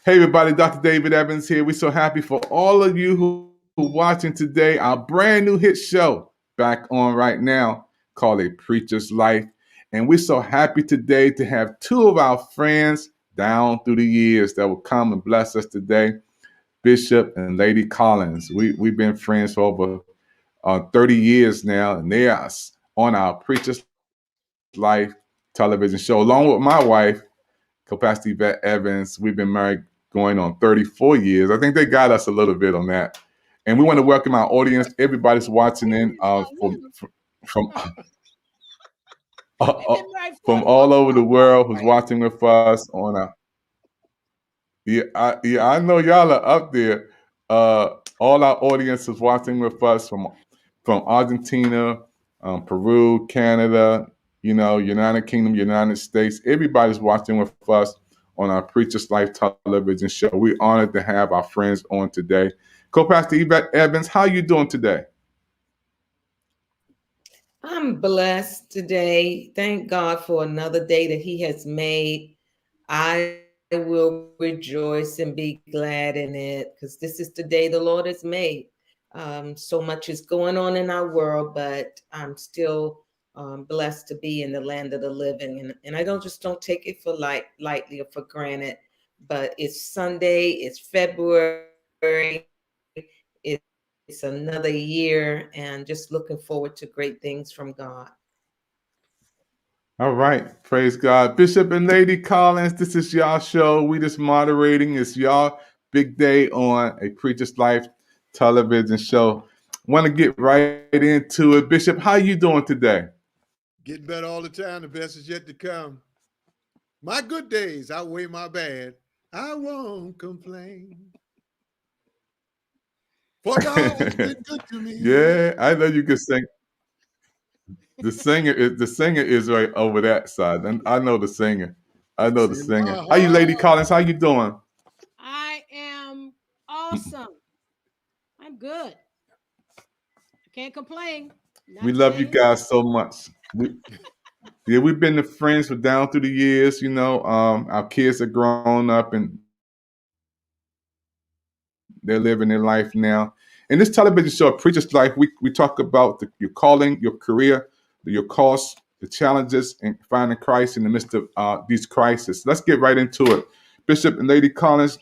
Hey everybody, Dr. David Evans here. We're so happy for all of you who watching today. Our brand new hit show back on right now called A Preacher's Life. And we're so happy today to have two of our friends down through the years that will come and bless us today, Bishop and Lady Collins. We've been friends for over 30 years now, and they are on our Preacher's Life television show, along with my wife, Capacity Vet Evans. We've been married going on 34 years. I think they got us a little bit on that. And we want to welcome our audience. Everybody's watching in from from all over the world who's watching with us on a I know y'all are up there. All our audience is watching with us from Argentina, Peru, Canada, United Kingdom, United States. Everybody's watching with us on our Preacher's Life television show. We're honored to have our friends on today. Co-Pastor Yvette Evans, how you doing today? I'm blessed today. Thank God for another day that He has made. I will rejoice and be glad in it because this is the day the Lord has made. So much is going on in our world, but I'm still blessed to be in the land of the living, and I don't take it for lightly or for granted. But it's Sunday, it's February, it's another year, and just looking forward to great things from God. All right, praise God. Bishop and Lady Collins, this is y'all show. We just moderating. It's y'all big day on A Preacher's Life television show. Want to get right into it. Bishop, how you doing today? Getting better all the time. The best is yet to come. My good days outweigh my bad. I won't complain. For God has been good to me. Yeah, I know you can sing. The singer is right over that side. And I know the singer. I know It's the in my singer. How you, Lady heart. Collins? How you doing? I am awesome. I'm good. I can't complain. We Not love you today. guys so much. Yeah, we've been the friends for down through the years. Our kids are grown up and they're living their life now. In this television show, Preacher's Life, we talk about your calling, your career, your costs, the challenges, and finding Christ in the midst of these crises. Let's get right into it. Bishop and Lady Collins,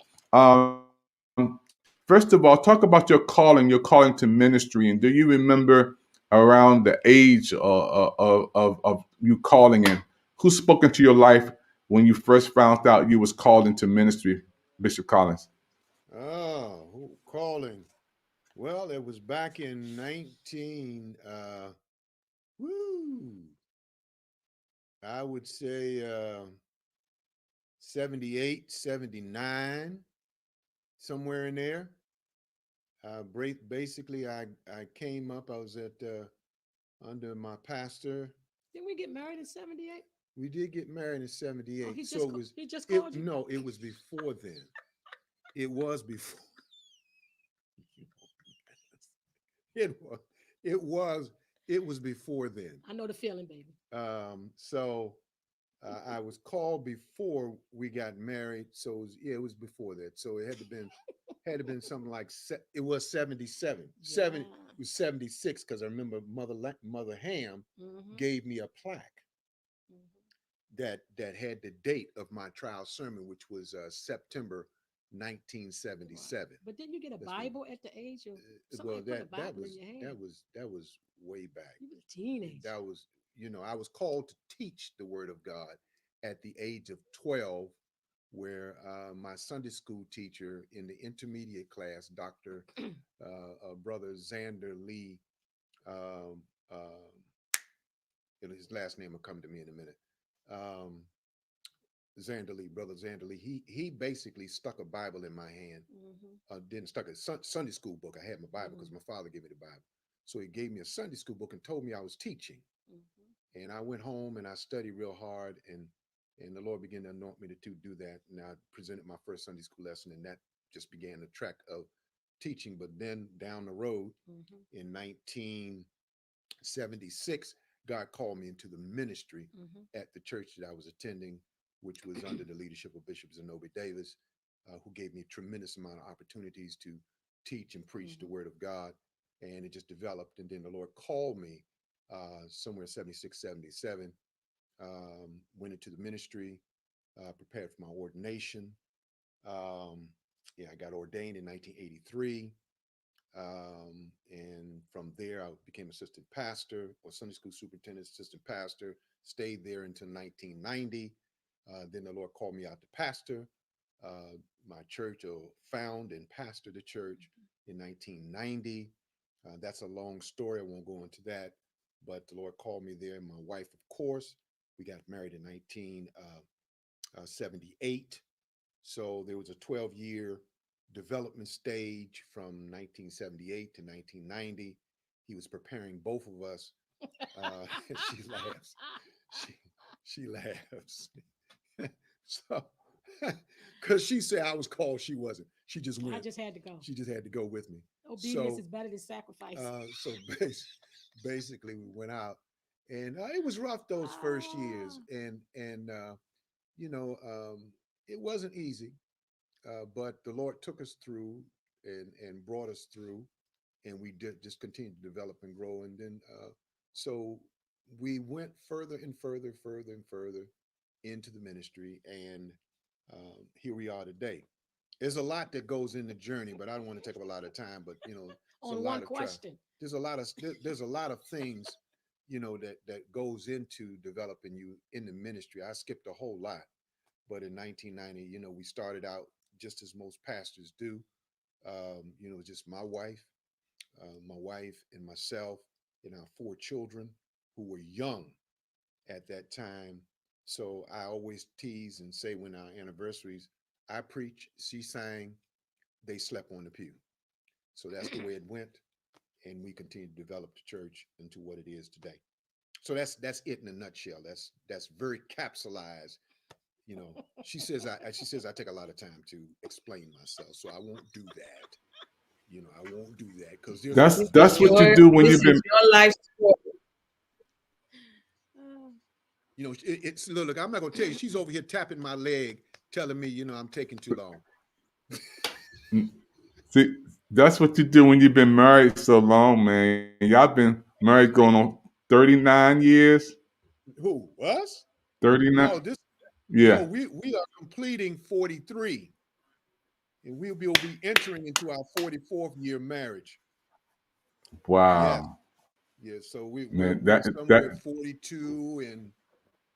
first of all, talk about your calling to ministry. And do you remember around the age of you calling in? Who spoke into your life when you first found out you was called into ministry, Bishop Collins? Calling. Well, it was back in I would say 78, 79, somewhere in there. Basically, I came up, I was at under my pastor. Didn't we get married in 78? We did get married in Oh, 78. he So just it was he just it called you. no, it was before then. It was before it was it was it was before then. I know the feeling, baby. So I was called before we got married. So it was before that. So it had to been something like it was 77. Yeah. 76 because I remember Mother Ham Mm-hmm. gave me a plaque Mm-hmm. that had the date of my trial sermon, which was September Wow. 1977. But didn't you get a That's when. Bible at the age of Well, somebody put a that Bible in was your that hand? was that was way back. You was a teenager. That was I was called to teach the Word of God at the age of 12, where my Sunday school teacher in the intermediate class, Doctor Brother Xander Lee, um, his last name will come to me in a minute. Um, Xander Lee, Brother Xander Lee, he basically stuck a Bible in my hand. Mm-hmm. Didn't stuck a Sunday school book. I had my Bible because Mm-hmm. my father gave me the Bible. So he gave me a Sunday school book and told me I was teaching. Mm-hmm. And I went home and I studied real hard, and the Lord began to anoint me to do that. And I presented my first Sunday school lesson, and that just began the track of teaching. But then down the road Mm-hmm. in 1976, God called me into the ministry Mm-hmm. at the church that I was attending, which was under the leadership of Bishop Zenobi Davis. who gave me a tremendous amount of opportunities to teach and preach the word of God. And it just developed. And then the Lord called me somewhere 76, 77, went into the ministry, prepared for my ordination. Yeah, I got ordained in 1983. And from there, I became assistant pastor or Sunday school superintendent, assistant pastor, stayed there until 1990. Then the Lord called me out to pastor my church, or found and pastor the church in 1990. That's a long story. I won't go into that, but the Lord called me there. My wife, of course, we got married in 1978. So there was a 12-year development stage from 1978 to 1990. He was preparing both of us. She laughs. She laughs. So, because she said I was called, she wasn't. She just went. I just had to go. She just had to go with me. Obedience is better than sacrifice. So basically, we went out, and it was rough those first years, and it wasn't easy, but the Lord took us through and brought us through, and we did just continue to develop and grow, and then so we went further and further into the ministry, and here we are today. There's a lot that goes in the journey, but I don't want to take up a lot of time. But on one question, there's a lot of things, that goes into developing you in the ministry. I skipped a whole lot, but in 1990, we started out just as most pastors do. Just my wife and myself and our 4 children who were young at that time. So I always tease and say, when our anniversaries, I preach, she sang, they slept on the pew. So that's the way it went. And we continue to develop the church into what it is today. So that's it in a nutshell. That's very capsulized. She says I take a lot of time to explain myself, so I won't do that. I won't do that, because that's what you do when you've been. Your life story. It's look. I'm not gonna tell you. She's over here tapping my leg, telling me, I'm taking too long. See, that's what you do when you've been married so long, man. Y'all been married going on 39 years. Who, us? 39. No, Yeah. we are completing 43, and we'll be entering into our 44th year marriage. Wow. Yeah. So we're Man, somewhere 42 and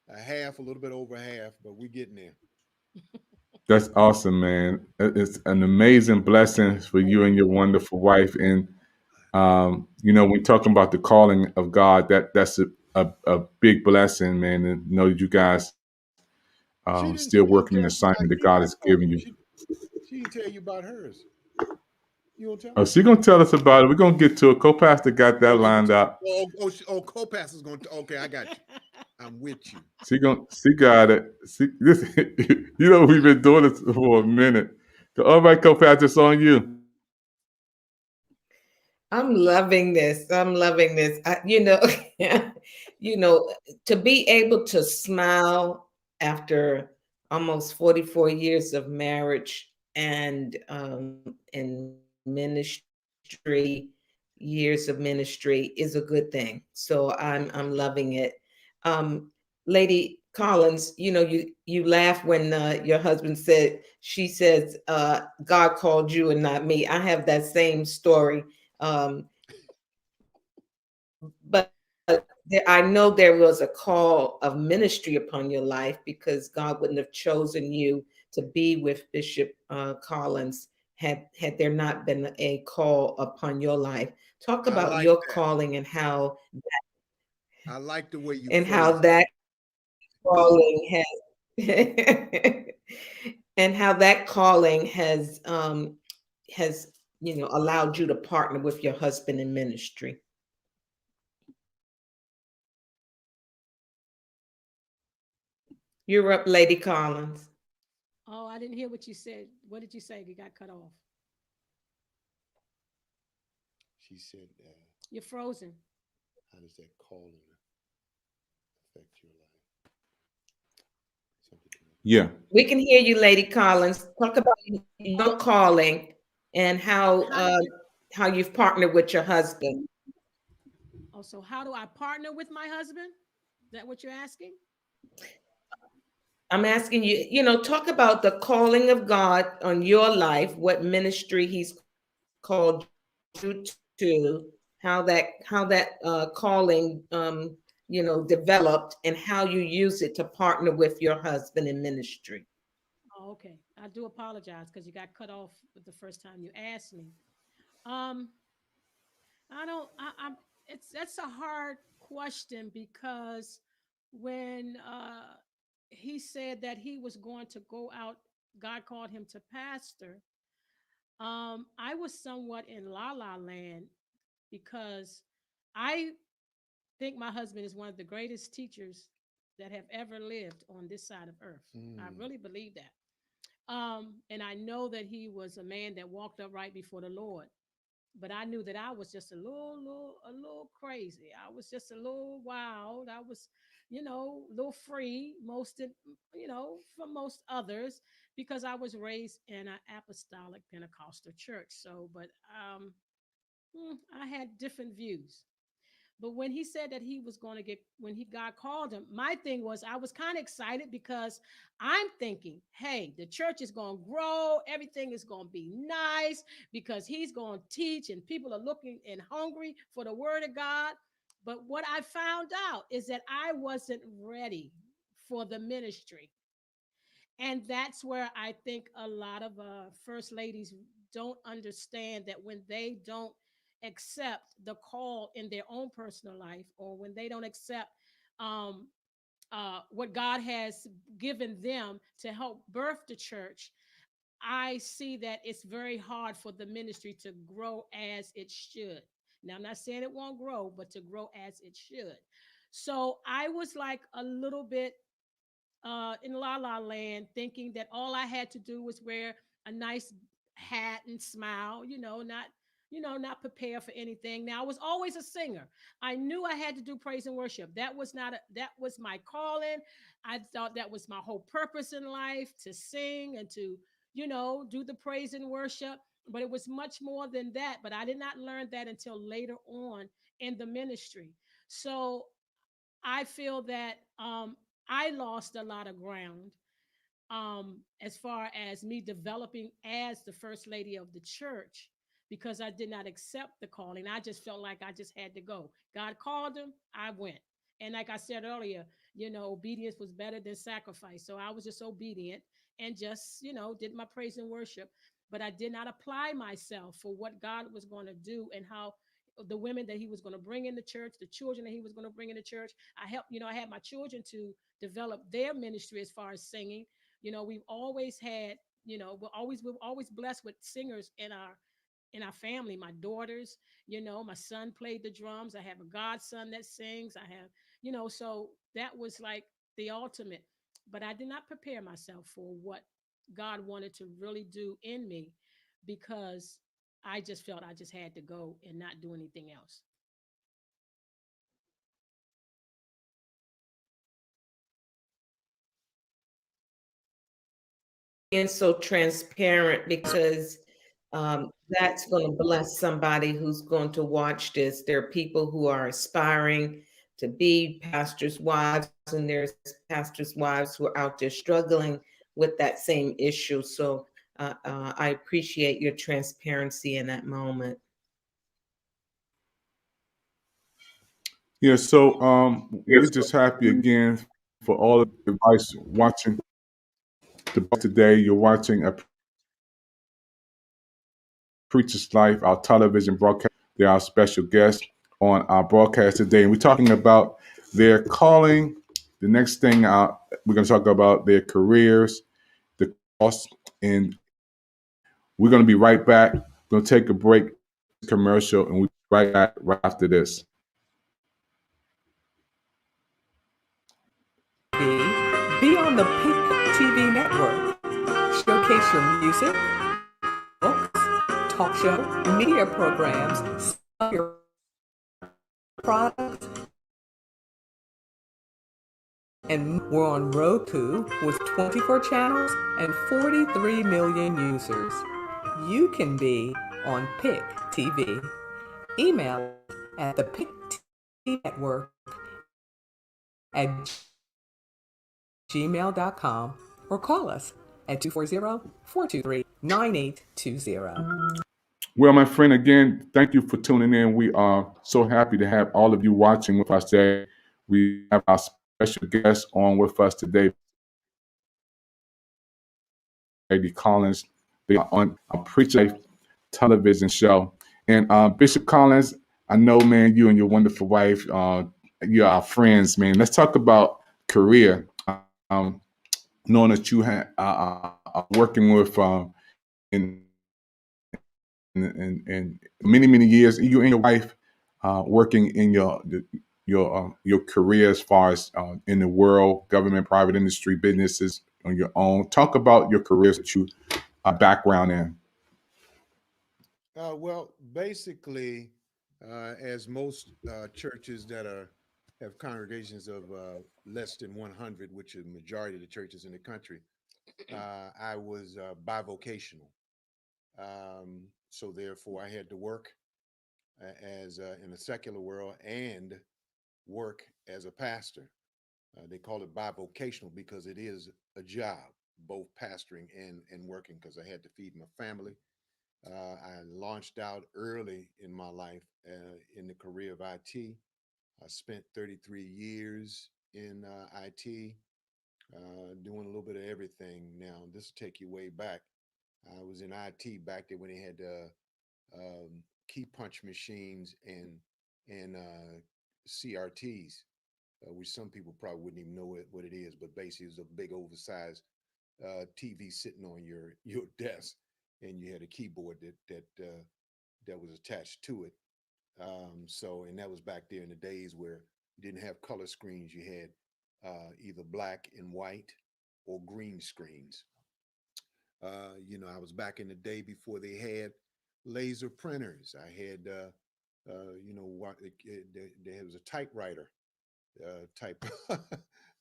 a half, a little bit over half, but we're getting there. That's awesome, man. It's an amazing blessing for you and your wonderful wife. And when talking about the calling of God, that's a big blessing, man. And know you guys still working the assignment that God has given you. She didn't tell you about hers. You won't tell? Oh, she's gonna tell us about it. We're gonna get to it. Co-pastor got that lined up. Co-pastor's going to. Okay, I got you. I'm with you. She got it. We've been doing this for a minute. All right, co-pastor, it's on you. I'm loving this. To be able to smile after almost 44 years of marriage and ministry, years of ministry is a good thing. So I'm loving it. Lady Collins, you laugh when your husband she says, God called you and not me. I have that same story. But I know there was a call of ministry upon your life, because God wouldn't have chosen you to be with Bishop Collins had there not been a call upon your life. Talk about your calling and how I like the way you and how that calling has and how that calling has allowed you to partner with your husband in ministry. You're up, Lady Collins. Oh, I didn't hear what you said. What did you say? You got cut off. She said, you're frozen. How does that calling affect your life? Yeah. We can hear you, Lady Collins. Talk about your calling and how you've partnered with your husband. Oh, so how do I partner with my husband? Is that what you're asking? I'm asking you, talk about the calling of God on your life, what ministry He's called you to, how that calling developed, and how you use it to partner with your husband in ministry. Oh, okay. I do apologize because you got cut off with the first time you asked me. Um, I don't. I'm. It's That's a hard question because when he said that he was going to go out, God called him to pastor. I was somewhat in la la land because I think my husband is one of the greatest teachers that have ever lived on this side of earth. I Mm. really believe that. And I know that he was a man that walked upright before the Lord. But I knew that I was just a little crazy. I was just a little wild. I was, a little free, from most others, because I was raised in an apostolic Pentecostal church. So, but I had different views. But when he said that he was going to get, when he God called him, my thing was I was kind of excited because I'm thinking, hey, the church is going to grow, everything is going to be nice because he's going to teach and people are looking and hungry for the word of God. But what I found out is that I wasn't ready for the ministry. And that's where I think a lot of first ladies don't understand that when they don't accept the call in their own personal life, or when they don't accept um, what God has given them to help birth the church, I see that it's very hard for the ministry to grow as it should. Now, I'm not saying it won't grow, but to grow as it should. So I was like a little bit in La La Land, thinking that all I had to do was wear a nice hat and smile, not prepare for anything. Now, I was always a singer. I knew I had to do praise and worship. That was my calling. I thought that was my whole purpose in life, to sing and to, do the praise and worship. But it was much more than that. But I did not learn that until later on in the ministry. So I feel that I lost a lot of ground as far as me developing as the first lady of the church because I did not accept the calling. I just felt like I just had to go. God called him, I went. And like I said earlier, obedience was better than sacrifice. So I was just obedient and just, did my praise and worship. But I did not apply myself for what God was going to do and how the women that he was going to bring in the church, the children that he was going to bring in the church. I helped, I had my children to develop their ministry as far as singing. We've always had, we're always blessed with singers in our family. My daughters, my son played the drums. I have a godson that sings. I have, so that was like the ultimate. But I did not prepare myself for what God wanted to really do in me because I just felt I just had to go and not do anything else. Being so transparent, because that's going to bless somebody who's going to watch this. There are people who are aspiring to be pastors' wives, and there's pastors' wives who are out there struggling with that same issue. So I appreciate your transparency in that moment. Yeah. So we're just happy again for all of the advice watching today. You're watching a Preacher's Life, our television broadcast. They're our special guests on our broadcast today, and we're talking about their calling. The next thing we're going to talk about their careers, the cost, and we're going to be right back. We're going to take a break, commercial, and we'll be right back right after this. Be on the Pink TV network. Showcase your music, books, talk show, media programs, sell your products, And we're on Roku with 24 channels and 43 million users. You can be on Pick TV. Email at the Pick TV Network at gmail.com or call us at 240-423-9820. Well, my friend, again, thank you for tuning in. We are so happy to have all of you watching with us today. We have our special guest on with us today, Lady Collins. They are on a Preacher Life television show. And Bishop Collins, I know, man, you and your wonderful wife, you're our friends, man. Let's talk about career. Um, Knowing that you are working with in many years, you and your wife working in your career as far as in the world, government, private industry, businesses on your own. Talk about your careers that you background in. Well, basically, as most churches that have congregations of less than 100, which is the majority of the churches in the country, I was bivocational. So therefore, I had to work as in the secular world and work as a pastor. They call it bivocational because it is a job, both pastoring and working, because I had to feed my family. I launched out early in my life in the career of IT. I spent 33 years in IT, doing a little bit of everything. Now, this will take you way back. I was in IT back then when they had key punch machines and CRTs, which some people probably wouldn't even know what it is, but basically it was a big oversized TV sitting on your desk, and you had a keyboard that was attached to it. And that was back there in the days where you didn't have color screens. You had either black and white or green screens. I was back in the day before they had laser printers. I had, there was a typewriter type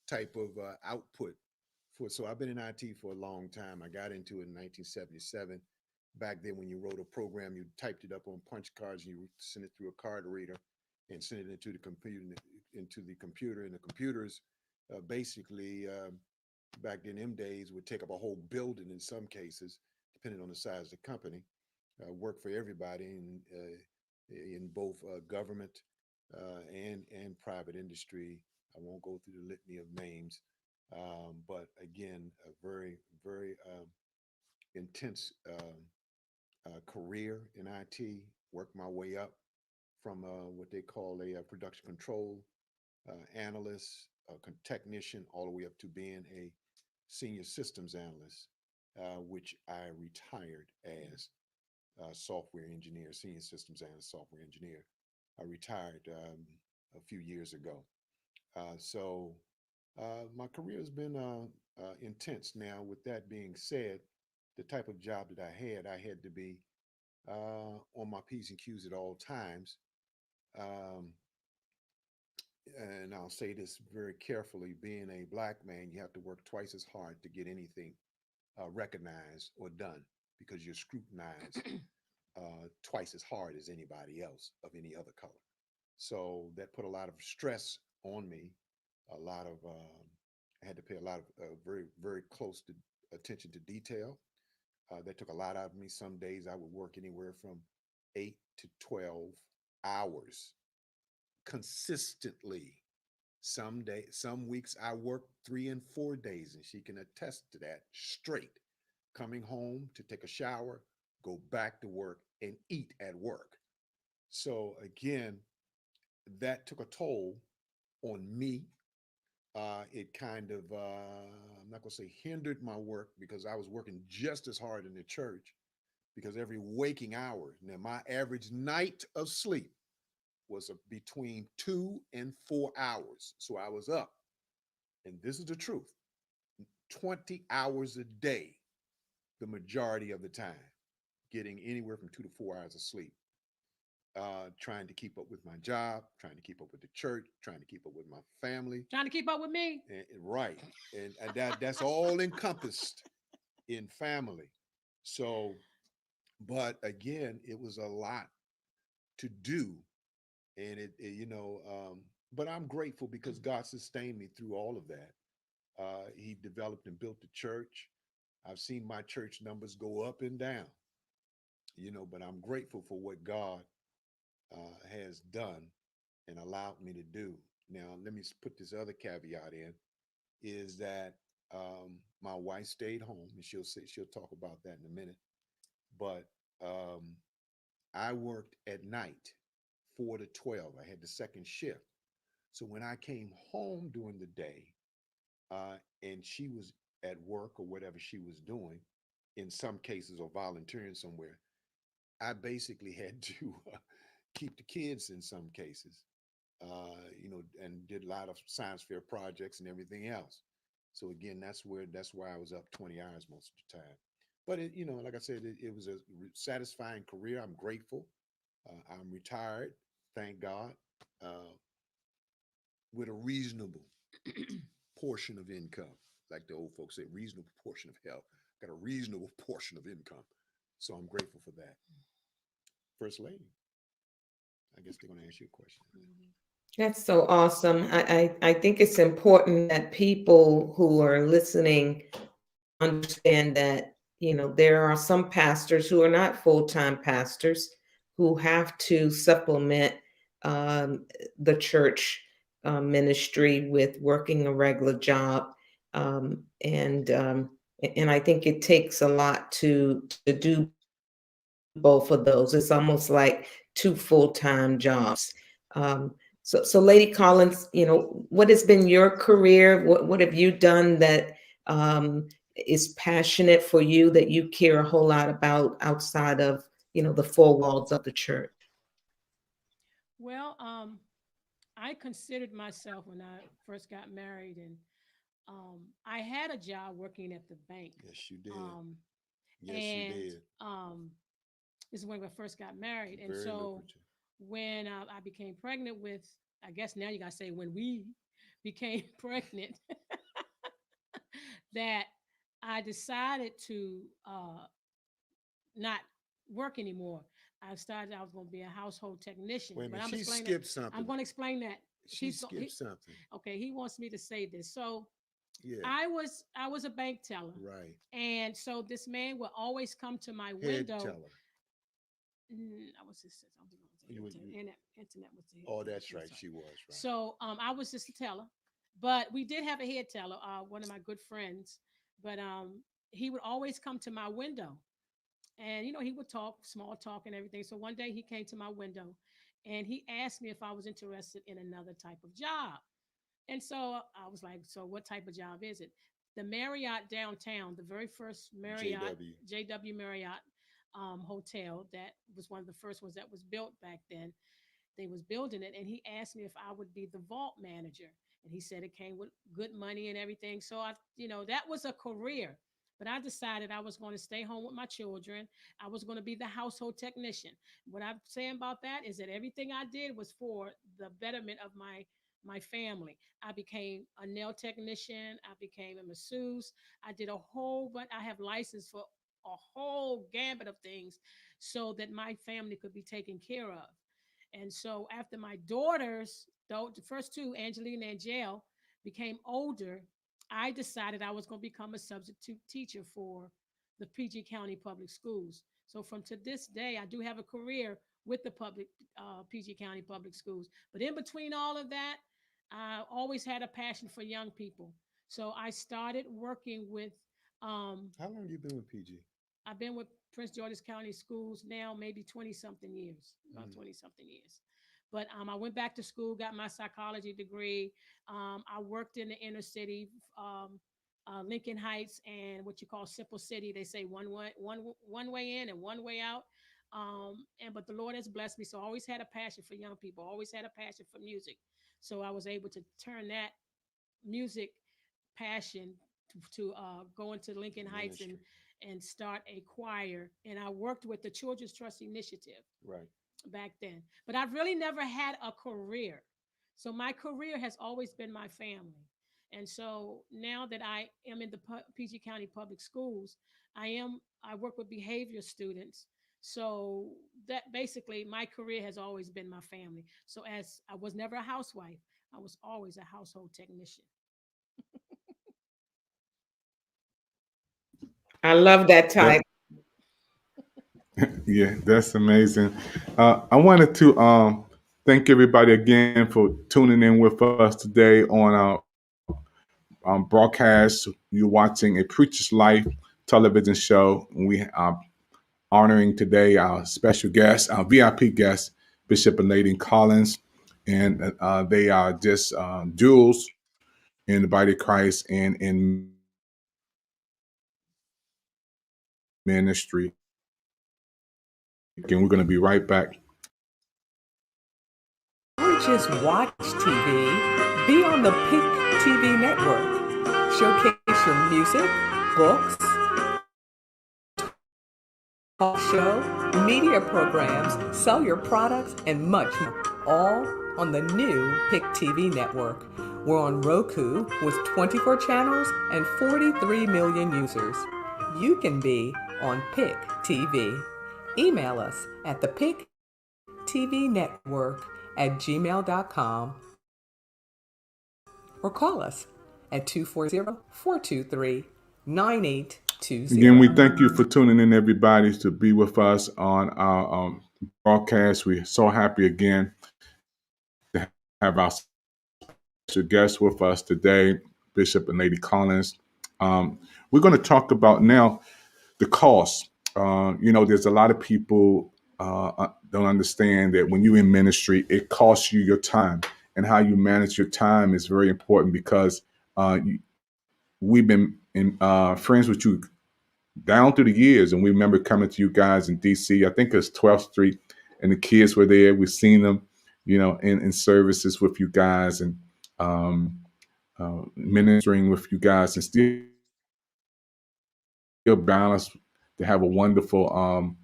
type of output for. So I've been in IT for a long time. I got into it in 1977. Back then, when you wrote a program, you typed it up on punch cards and you sent it through a card reader and sent it into the computer, and the computers basically back in them days would take up a whole building in some cases, depending on the size of the company. Work for everybody in both government and private industry. I won't go through the litany of names, but again, a very intense career in IT. Worked my way up from what they call a production control analyst, a technician, all the way up to being a senior systems analyst, which I retired as software engineer, senior systems analyst, software engineer. I retired a few years ago. My career has been intense. Now, with that being said, the type of job that I had to be on my P's and Q's at all times. And I'll say this very carefully, being a Black man, you have to work twice as hard to get anything recognized or done, because you're scrutinized twice as hard as anybody else of any other color. So that put a lot of stress on me. I had to pay a lot of very close attention to detail. That took a lot out of me. Some days I would work anywhere from 8 to 12 hours consistently. Some weeks I worked 3 and 4 days, and she can attest to that, straight. Coming home to take a shower, go back to work, and eat at work. So again, that took a toll on me. It kind of, I'm not going to say hindered my work, because I was working just as hard in the church, because every waking hour, now my average night of sleep was between 2 and 4 hours. So I was up, and this is the truth, 20 hours a day, the majority of the time, getting anywhere from 2 to 4 hours of sleep. trying to keep up with my job, trying to keep up with the church, trying to keep up with my family. Trying to keep up with me. Right. And that's all encompassed in family. So, but again, it was a lot to do. And but I'm grateful because God sustained me through all of that. He developed and built the church. I've seen my church numbers go up and down, but I'm grateful for what God has done and allowed me to do. Now, let me put this other caveat in is that my wife stayed home, and she'll talk about that in a minute. But I worked at night, 4 to 12. I had the second shift. So when I came home during the day, and she was at work or whatever she was doing, in some cases, or volunteering somewhere, I basically had to keep the kids in some cases, and did a lot of science fair projects and everything else. So again, that's why I was up 20 hours most of the time. But like I said, it was a satisfying career. I'm grateful. I'm retired, thank God, uh, with a reasonable portion of income, like the old folks say, reasonable portion of health. Got a reasonable portion of income, so I'm grateful for that. First Lady, I guess they're going to ask you a question. That's so awesome. I think it's important that people who are listening understand that, there are some pastors who are not full-time pastors who have to supplement the church ministry with working a regular job. And I think it takes a lot to do both of those. It's almost like two full-time jobs. So Lady Collins, what has been your career? What have you done that is passionate for you, that you care a whole lot about outside of, the four walls of the church? Well, I considered myself when I first got married, and I had a job working at the bank. Yes, you did. Yes, you And did. this is when we first got married. And Very so lucrative. when I became pregnant with, I guess now you got to say when we became pregnant, that I decided to not work anymore. I was going to be a household technician. Wait a But minute, I'm she explaining skipped that. something. I'm going to explain that. She skipped something. Okay, he wants me to say this. So Yeah, I was a bank teller. right. And so this man would always come to my Head window. teller. I was just, I don't think I was You was- internet was the head Oh, teller. that's I'm right. sorry. She was right. So I was just a teller, but we did have a head teller, one of my good friends. But he would always come to my window, and he would talk small talk and everything. So one day he came to my window, and he asked me if I was interested in another type of job. And so I was like, "So what type of job is it?" The Marriott downtown, the very first Marriott, JW. JW Marriott hotel, that was one of the first ones that was built back then. They was building it, and he asked me if I would be the vault manager, and he said it came with good money and everything. So that was a career. But I decided I was going to stay home with my children. I was going to be the household technician. What I'm saying about that is that everything I did was for the betterment of my family. I became a nail technician. I became a masseuse. I did a whole but I have license for a whole gambit of things so that my family could be taken care of. And so after my daughters, though the first two, Angelina and Jael, became older, I decided I was going to become a substitute teacher for the PG County Public Schools. So from to this day, I do have a career with the PG County Public Schools. But in between all of that, I always had a passion for young people. So I started working with. How long you been with PG? I've been with Prince George's County Schools now maybe 20 something years, about 20 something years. But I went back to school, got my psychology degree. I worked in the inner city, Lincoln Heights, and what you call Simple City. They say one way in and one way out. But the Lord has blessed me, so I always had a passion for young people. Always had a passion for music, so I was able to turn that music passion to go into Lincoln Heights Ministry. and start a choir. And I worked with the Children's Trust Initiative. Right. back then. But I've really never had a career. So my career has always been my family. And so now that I am in the PG County Public Schools, I work with behavior students. So that basically my career has always been my family. So as I was never a housewife, I was always a household technician. I love that That, title. yeah, that's amazing. I wanted to thank everybody again for tuning in with us today on our broadcast. You're watching a Preacher's Life television show. We are honoring today our special guest, our VIP guest, Bishop and Lady Collins. And they are just jewels in the body of Christ and in ministry. And we're going to be right back. Don't just watch TV, be on the Pick TV network. Showcase your music, books, talk show, media programs, sell your products, and much more. All on the new Pick TV network. We're on Roku with 24 channels and 43 million users. You can be on Pick TV. Email us at the Pick TV network at gmail.com or call us at 240-423-9820. Again, we thank you for tuning in, everybody, to be with us on our broadcast. We're so happy again to have our special guest with us today, Bishop and Lady Collins. We're going to talk about now the cost. There's a lot of people don't understand that when you're in ministry, it costs you your time, and how you manage your time is very important because we've been friends with you down through the years, and we remember coming to you guys in DC. I think it's 12th Street, and the kids were there. We've seen them, in services with you guys, and ministering with you guys, and still balanced to have a wonderful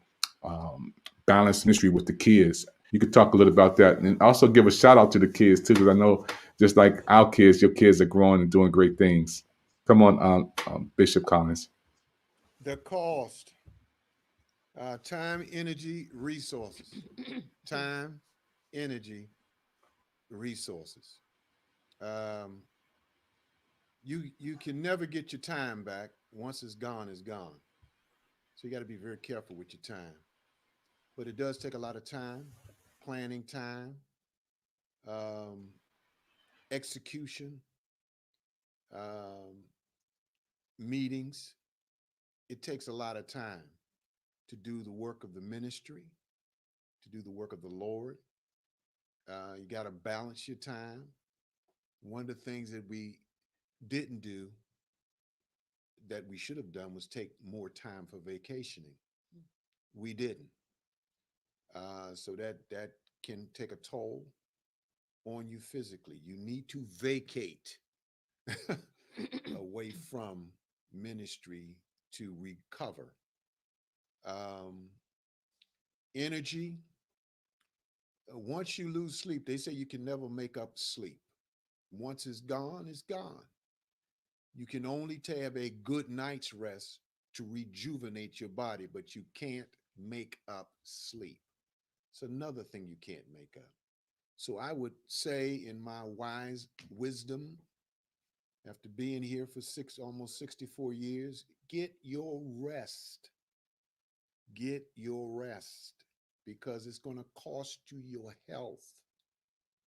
balanced ministry with the kids. You could talk a little about that, and also give a shout out to the kids too, because I know just like our kids, your kids are growing and doing great things. Come on, Bishop Collins. The cost, time, energy, resources. Time, energy, resources. Um, you can never get your time back. Once it's gone, it's gone. So you got to be very careful with your time. But it does take a lot of time, planning time, um, execution, um, meetings. It takes a lot of time to do the work of the ministry, to do the work of the Lord. You got to balance your time. One of the things that we didn't do that we should have done was take more time for vacationing. We didn't. So that can take a toll on you physically. You need to vacate away from ministry to recover. Um, Energy. Once you lose sleep, they say you can never make up sleep. Once it's gone, it's gone. You can only have a good night's rest to rejuvenate your body, but you can't make up sleep. It's another thing you can't make up. So I would say, in my wise wisdom, after being here for almost 64 years, get your rest. Get your rest, because it's going to cost you your health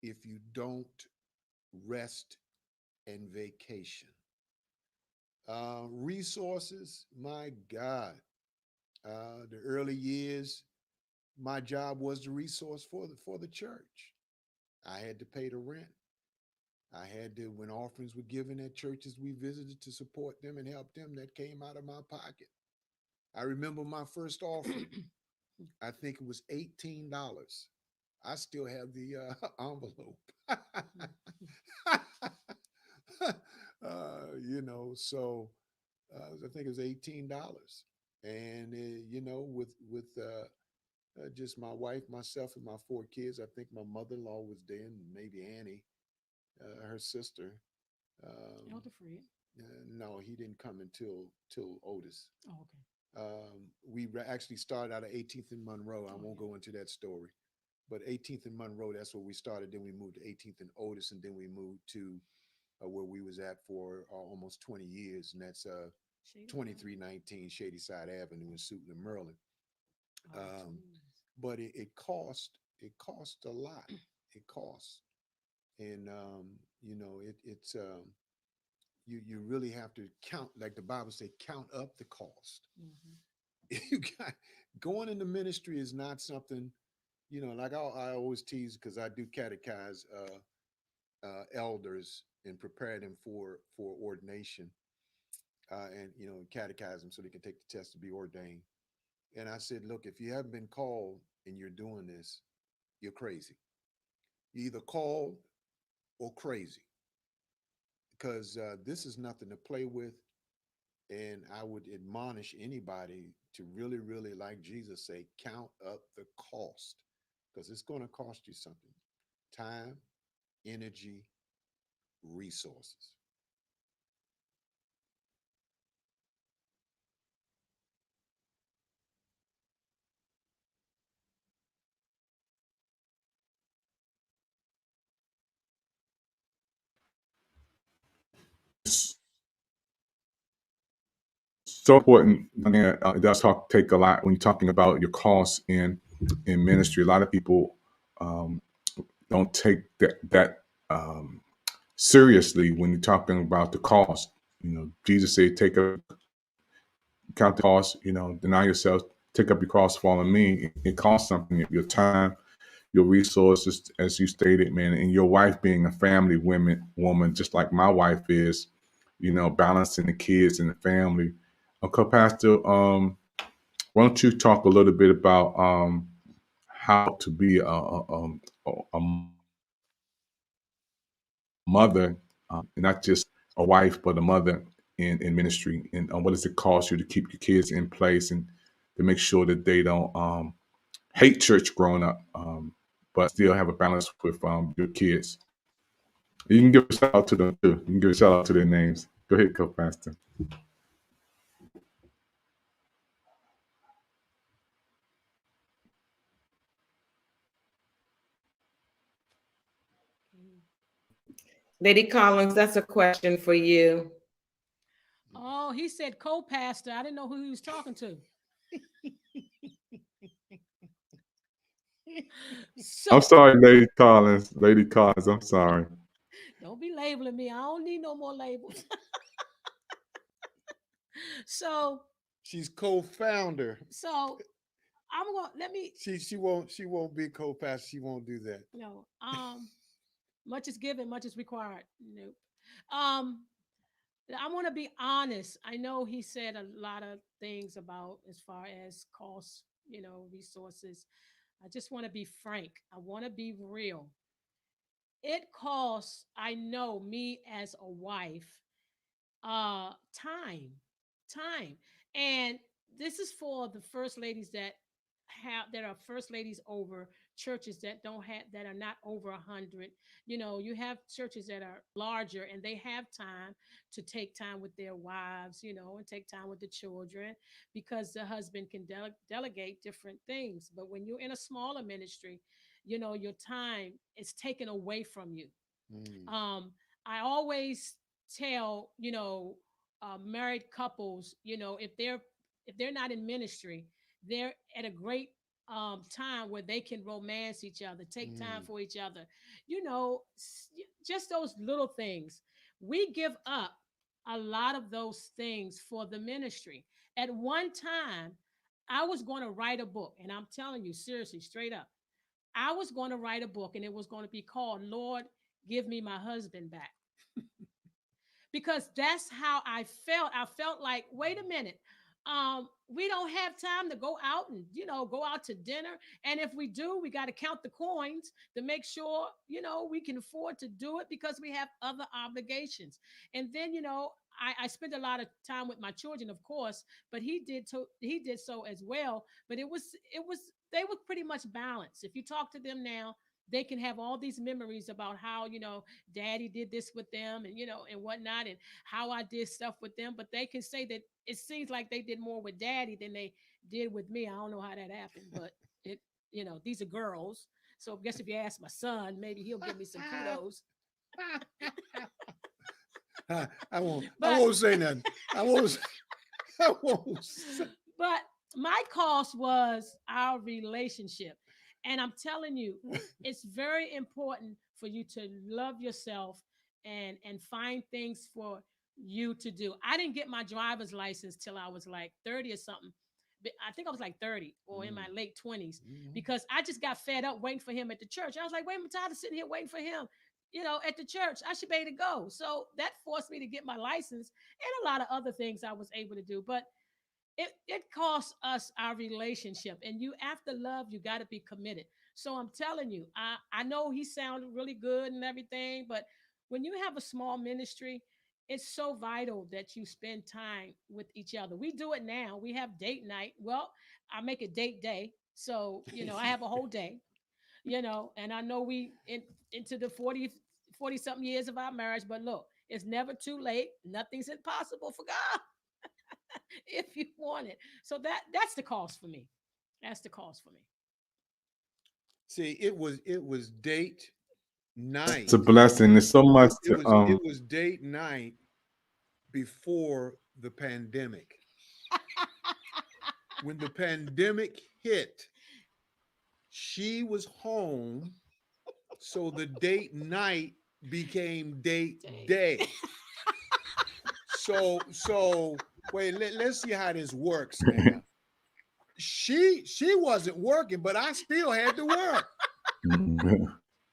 if you don't rest and vacation. Resources, my God. The early years, my job was the resource for the church. I had to pay the rent. I had to, when offerings were given at churches we visited to support them and help them, that came out of my pocket. I remember my first offering. I think it was $18. I still have the envelope. So I think it was $18, and with just my wife, myself, and my 4 kids. I think my mother-in-law was there, and maybe Annie, her sister. Um, Elder Fred. no, he didn't come until till Otis. Oh, okay. Actually started out at 18th and Monroe. I Oh, won't yeah. go into that story, but 18th and Monroe, that's where we started. Then we moved to 18th and Otis, and then we moved to where we was at for almost 20 years, and that's Shady Side. 2319 Shady Side Avenue in Suitland, Maryland. Oh, Um, geez. but it cost a lot. It costs, and it's you really have to count, like the Bible say, count up the cost. Mhm. You got going into ministry is not something, like I always tease because I do catechize elders and prepare them for ordination, and catechize them so they can take the test to be ordained. And I said, look, if you haven't been called and you're doing this, you're crazy. You're either called or crazy, because this is nothing to play with. And I would admonish anybody to really, really, like Jesus say, count up the cost, because it's going to cost you something: time, energy, resources. So important. And it does take a lot when you're talking about your costs in ministry. A lot of people um, don't take that seriously when you're talking about the cost. Jesus said, "Take up, count the cost. Deny yourself, take up your cross, follow me." It costs something. Your time, your resources, as you stated, man, and your wife being a family woman, just like my wife is. Balancing the kids and the family. Okay, Pastor. Why don't you talk a little bit about how to be a mother, not just a wife, but a mother in ministry, and what does it cost you to keep your kids in place and to make sure that they don't hate church growing up, but still have a balance with your kids. You can give a shout out to them too. You can give a shout out to their names. Go ahead, co-pastor. Mm. Lady Collins, that's a question for you. Oh, he said co-pastor. I didn't know who he was talking to. I'm So sorry, Lady Collins. Lady Collins, I'm sorry. don't be labeling me. I don't need no more labels. So She's co-founder. so I'm going to let me She won't be co-pastor. She won't do that. no. Much is given, much is required. Nope. Um I want to be honest. I know he said a lot of things about as far as costs, resources. I just want to be frank. I want to be real. It costs, I know, me as a wife, time. Time. And this is for the first ladies that are first ladies over churches that are not over 100. You have churches that are larger and they have time to take time with their wives, and take time with the children, because the husband can delegate different things. But when you're in a smaller ministry, your time is taken away from you. Mm, I always tell married couples, if they're not in ministry, they're at a great time where they can romance each other, take time mm, for each other. Just those little things. We give up a lot of those things for the ministry. At one time, I was going to write a book, and I'm telling you seriously, straight up, I was going to write a book, and it was going to be called "Lord, Give Me My Husband Back," because that's how I felt. I felt like, wait a minute, we don't have time to go out and go out to dinner, and if we do, we got to count the coins to make sure we can afford to do it, because we have other obligations. And then I spent a lot of time with my children, of course, but he did so as well. But they were pretty much balanced. If you talk to them now, they can have all these memories about how, daddy did this with them and, and whatnot, and how I did stuff with them. But they can say that it seems like they did more with daddy than they did with me. I don't know how that happened, but these are girls. So I guess if you ask my son, maybe he'll give me some kudos. I won't But say nothing. I won't say. but my cost was our relationship. And I'm telling you, it's very important for you to love yourself and find things for you to do. I didn't get my driver's license till I was like 30 or something. I think I was like 30 or in my late 20s, because I just got fed up waiting for him at the church. I was like, wait, I'm tired of sitting here waiting for him, at the church. I should be able to go. So that forced me to get my license and a lot of other things I was able to do. But it costs us our relationship, and you, after love, you got to be committed. So I'm telling you, I know he sounded really good and everything, but when you have a small ministry, it's so vital that you spend time with each other. We do it now. We have date night. Well, I make it date day. So, I have a whole day, and I know into the 40 something years of our marriage, but look, it's never too late. Nothing's impossible for God. If you want it. So that's the cost for me. That's the cost for me. See, it was date night. It's a blessing. There's so much to, It was date night before the pandemic. When the pandemic hit, she was home, so the date night became date day. So wait, let's see how this works now. She wasn't working, but I still had to work.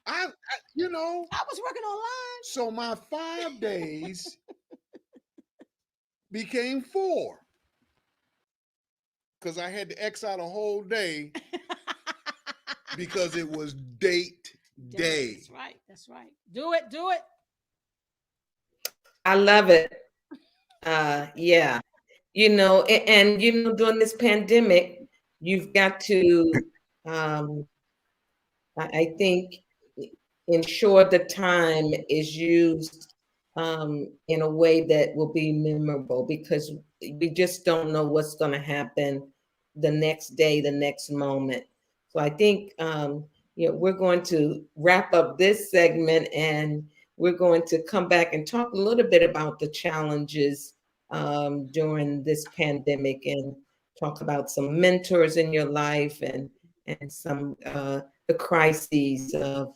I was working online. So my 5 days became 4 because I had to X out a whole day because it was date day. That's right. Do it. I love it. Yeah. And during this pandemic, you've got to, I think, ensure the time is used in a way that will be memorable, because we just don't know what's going to happen the next day, the next moment. So I think, we're going to wrap up this segment, and we're going to come back and talk a little bit about the challenges during this pandemic, and talk about some mentors in your life, and some the crises of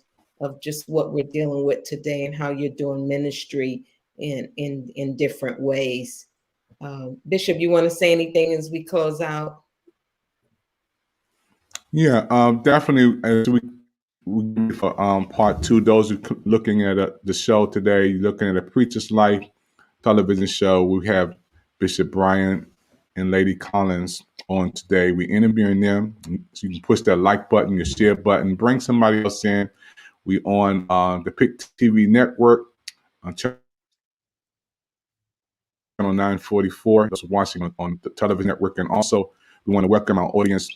just what we're dealing with today, and how you're doing ministry in different ways. Bishop, you want to say anything as we close out? Yeah, definitely. As we for part 2, those who looking at the show today, looking at a Preacher's Life television show, we have Bishop Brian and Lady Collins on today. We're interviewing them. So you can push that like button, your share button, bring somebody else in. We on the PIC TV network on channel 944. That's watching on the television network, and also we want to welcome our audience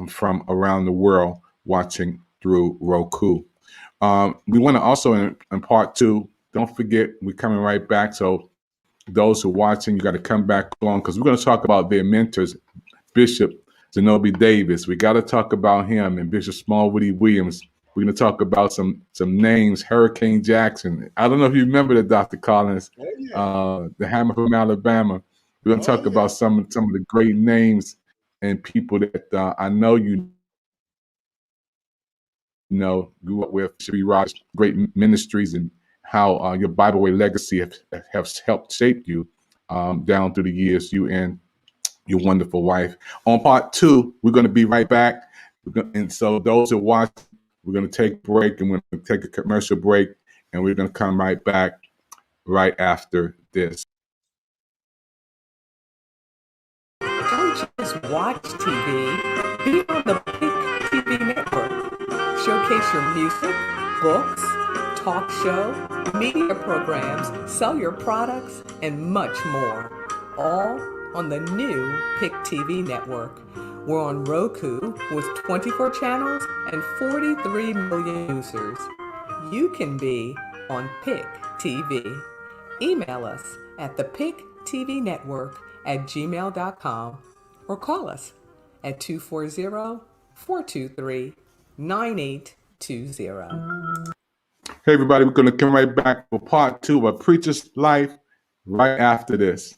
from around the world watching through Roku. We want to also in part 2, don't forget, we're coming right back. So those who are watching, you got to come back on, because we're going to talk about their mentors, Bishop Zenobi Davis. We got to talk about him, and Bishop Smallwoody Williams. We're going to talk about some names, Hurricane Jackson. I don't know if you remember that, Dr. Collins, the Hammer from Alabama. We're going to talk about some of the great names and people that I know you grew up with, Sherry Rogers, great ministries, and how your Bible Way legacy has helped shape you down through the years, you and your wonderful wife. On part 2, we're going to be right back. And so those who watch, we're going to take a break, and we're going to take a commercial break, and we're going to come right back right after this. Don't just watch TV. Be on the PIC TV network. Showcase your music, books, talk show, media programs, sell your products, and much more. All on the new PIC TV network. We're on Roku with 24 channels and 43 million users. You can be on PIC TV. Email us at thepictvnetwork@gmail.com or call us at 240-423-9820. Hey, everybody, we're going to come right back for part 2 of Preacher's Life right after this.